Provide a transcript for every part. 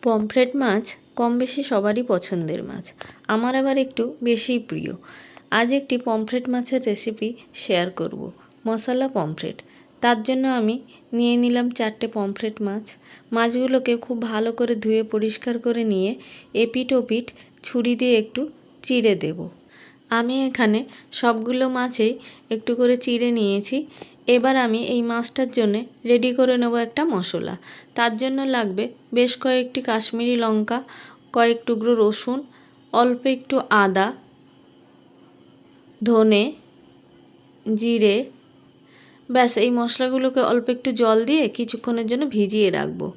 Pomfret মাছ কম বেশি সবারই পছন্দের মাছ, আমার আবার একটু বেশিই প্রিয়। আজ একটি পমফ্রেট মাছের রেসিপি শেয়ার করব। মশলা পমফ্রেট। তার জন্য আমি নিয়ে নিলাম 4টে পমফ্রেট মাছ। মাছগুলোকে খুব ভালো করে ধুয়ে পরিষ্কার করে নিয়ে এপিঠ ওপিঠ ছুরি দিয়ে একটু চিড়ে দেব। আমি এখানে সবগুলো মাছেই একটু করে চিড়ে নিয়েছি। এবার আমি এই মাছটার জন্য রেডি করে নেব একটা মশলা। তার জন্য লাগবে বেশ কয়েকটি কাশ্মীরি লঙ্কা, কয়েক টুকরো রসুন, অল্প একটু আদা, ধনে, জিরে। ব্যাস এই মশলাগুলোকে অল্প একটু জল দিয়ে কিছুক্ষণের জন্য ভিজিয়ে রাখবো।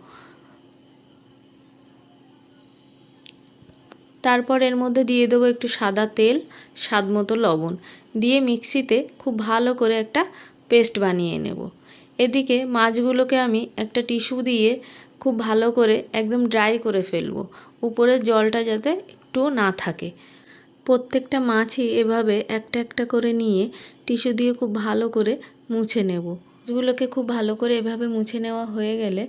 তারপর এর মধ্যে দিয়ে দেবো একটু সাদা তেল, স্বাদ মতো লবণ দিয়ে মিক্সিতে খুব ভালো করে একটা পেস্ট বানিয়ে নেব। এদিকে মাছগুলোকে আমি একটা টিস্যু দিয়ে খুব ভালো করে একদম ড্রাই করে ফেলবো, উপরের জলটা যাতে একটু না থাকে। প্রত্যেকটা মাছই এভাবে একটা একটা করে নিয়ে টিস্যু দিয়ে খুব ভালো করে মুছে নেব। মাছগুলোকে খুব ভালো করে এভাবে মুছে নেওয়া হয়ে গেলে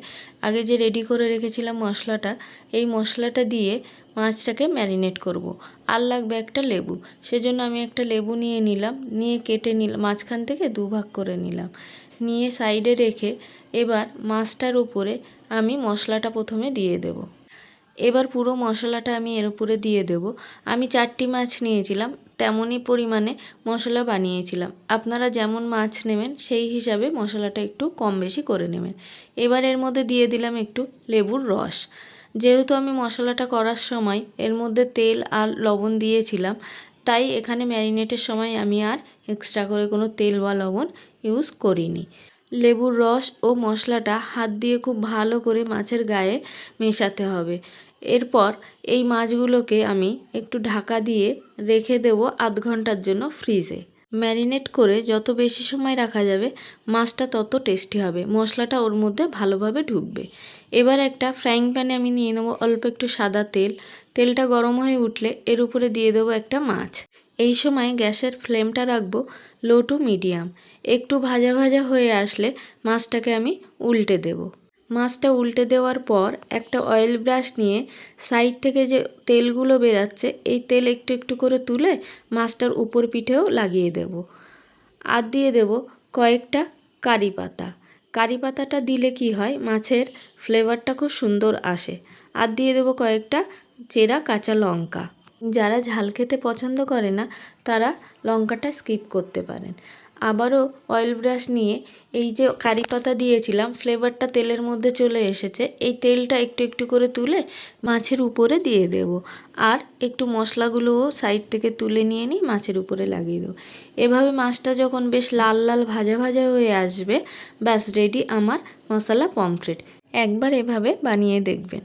আগে যে রেডি করে রেখেছিলাম মশলাটা, এই মশলাটা দিয়ে মাছটাকে ম্যারিনেট করব। আর লাগবে একটা লেবু, সেজন্য আমি একটা লেবু নিয়ে নিলাম, নিয়ে কেটে নিলাম, মাঝখান থেকে দুভাগ করে নিলাম, নিয়ে সাইডে রেখে এবার মাছটার উপরে আমি মশলাটা প্রথমে দিয়ে দেব। এবার পুরো মশলাটা আমি এর উপরে দিয়ে দেব। আমি 4টি মাছ নিয়েছিলাম, তেমনই পরিমাণে মশলা বানিয়েছিলাম। আপনারা যেমন মাছ নেবেন সেই হিসাবে মশলাটা একটু কম বেশি করে নেবেন। এবার এর মধ্যে দিয়ে দিলাম একটু লেবুর রস। যেহেতু আমি মশলাটা করার সময় এর মধ্যে তেল আর লবণ দিয়েছিলাম, তাই এখানে ম্যারিনেটের সময় আমি আর এক্সট্রা করে কোনো তেল বা লবণ ইউজ করিনি। লেবুর রস ও মশলাটা হাত দিয়ে খুব ভালো করে মাছের গায়ে মেশাতে হবে। এরপর এই মাছগুলোকে আমি একটু ঢাকা দিয়ে রেখে দেব আধ ঘন্টার জন্য ফ্রিজে। ম্যারিনেট করে যত বেশি সময় রাখা যাবে মাছটা তত টেস্টি হবে, মশলাটা ওর মধ্যে ভালোভাবে ঢুকবে। এবার একটা ফ্রাইং প্যানে আমি নিয়ে নেব অল্প একটু সাদা তেল। তেলটা গরম হয়ে উঠলে এর উপরে দিয়ে দেবো একটা মাছ। এই সময় গ্যাসের ফ্লেমটা রাখবো লো টু মিডিয়াম। একটু ভাজা ভাজা হয়ে আসলে মাছটাকে আমি উল্টে দেব। মাছটা উল্টে দেওয়ার পর একটা অয়েল ব্রাশ নিয়ে সাইড থেকে যে তেলগুলো বেরাচ্ছে এই তেল একটু একটু করে তুলে মাছটার উপর পিঠেও লাগিয়ে দেব। আর দিয়ে দেব কয়েকটা কারি পাতা। কারি পাতাটা দিলে কি হয়, মাছের ফ্লেভারটা খুব সুন্দর আসে। আর দিয়ে দেব কয়েকটা চেরা কাঁচা লঙ্কা। যারা ঝাল খেতে পছন্দ করে না তারা লঙ্কাটা স্কিপ করতে পারেন। আবারও অয়েল ব্রাশ নিয়ে এই যে কারি পাতা দিয়েছিলাম, ফ্লেভারটা তেলের মধ্যে চলে এসেছে, এই তেলটা একটু একটু করে তুলে মাছের উপরে দিয়ে দেব। আর একটু মশলাগুলোও সাইড থেকে তুলে নিয়ে নিয়ে মাছের উপরে লাগিয়ে দেবো। এভাবে মাছটা যখন বেশ লাল লাল ভাজা ভাজা হয়ে আসবে, ব্যাস রেডি আমার মশলা পমফ্রেট। একবার এভাবে বানিয়ে দেখবেন।